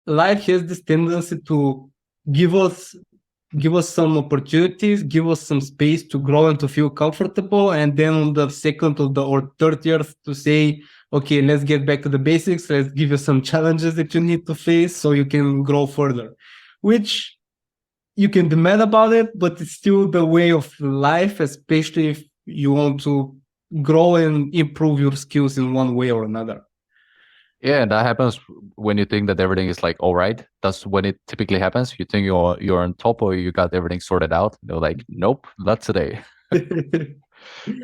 life has this tendency to give us give us some opportunities, give us some space to grow and to feel comfortable, and then on the second or third year to say, okay, let's get back to the basics. Let's give you some challenges that you need to face so you can grow further. Which you can be mad about it, but it's still the way of life, especially if you want to grow and improve your skills in one way or another. Yeah, and that happens when you think that everything is like all right. That's when it typically happens. You think you're on top or you got everything sorted out. They're like, nope, not today.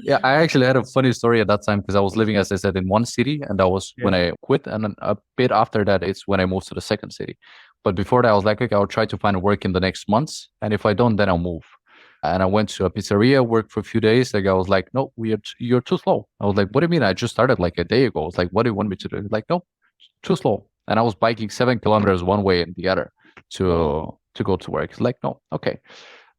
Yeah, I actually had a funny story at that time because I was living, as I said, in one city, and that was when I quit. And then a bit after that, it's when I moved to the second city. But before that, I was like, okay, I'll try to find work in the next months, and if I don't, then I'll move. And I went to a pizzeria, worked for a few days. The guy was like, no, you're too slow. I was like, what do you mean? I just started like a day ago. I was like, what do you want me to do? He's like, no, too slow. And I was biking 7 kilometers one way and the other to go to work. He's like, no, okay.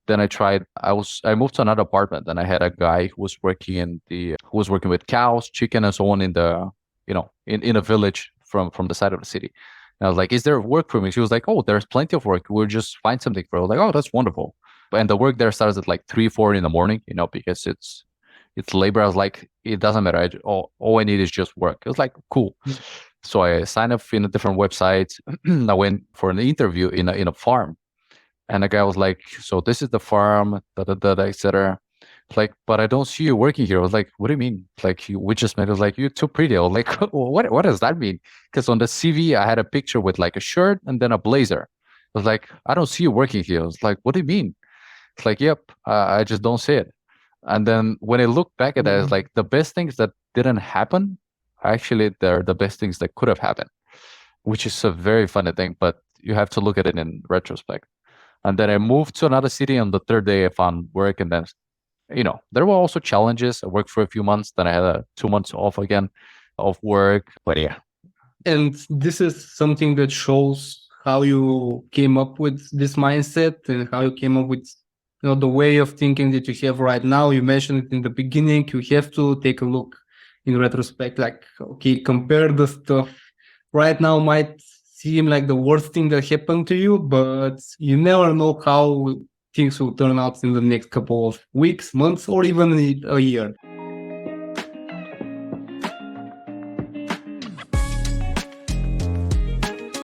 Then I moved to another apartment and I had a guy who was working with cows, chicken, and so on in the, in a village from the side of the city. And I was like, is there work for me? She was like, oh, there's plenty of work. We'll just find something for you. I was like, oh, that's wonderful. And the work there starts at like 3, 4 in the morning, because it's labor. I was like, it doesn't matter. All I need is just work. It was like, cool. So I signed up in a different website. I went for an interview in a farm. And the guy was like, so this is the farm, da da da, etc. It's like, but I don't see you working here. I was like, what do you mean? It's like, we just met. I was like, you're too pretty. I was like, what does that mean? Because on the CV, I had a picture with like a shirt and then a blazer. I was like, I don't see you working here. I was like, what do you mean? It's like, yep, I just don't see it. And then when I look back at that, it's like the best things that didn't happen, actually, they're the best things that could have happened, which is a very funny thing, but you have to look at it in retrospect. And then I moved to another city. On the third day, I found work. And then, there were also challenges. I worked for a few months. Then I had 2 months off again of work. But yeah. And this is something that shows how you came up with this mindset and how you came up with the way of thinking that you have right now. You mentioned it in the beginning. You have to take a look in retrospect, like, okay, compare the stuff right now might seem like the worst thing that happened to you, but you never know how things will turn out in the next couple of weeks, months, or even a year.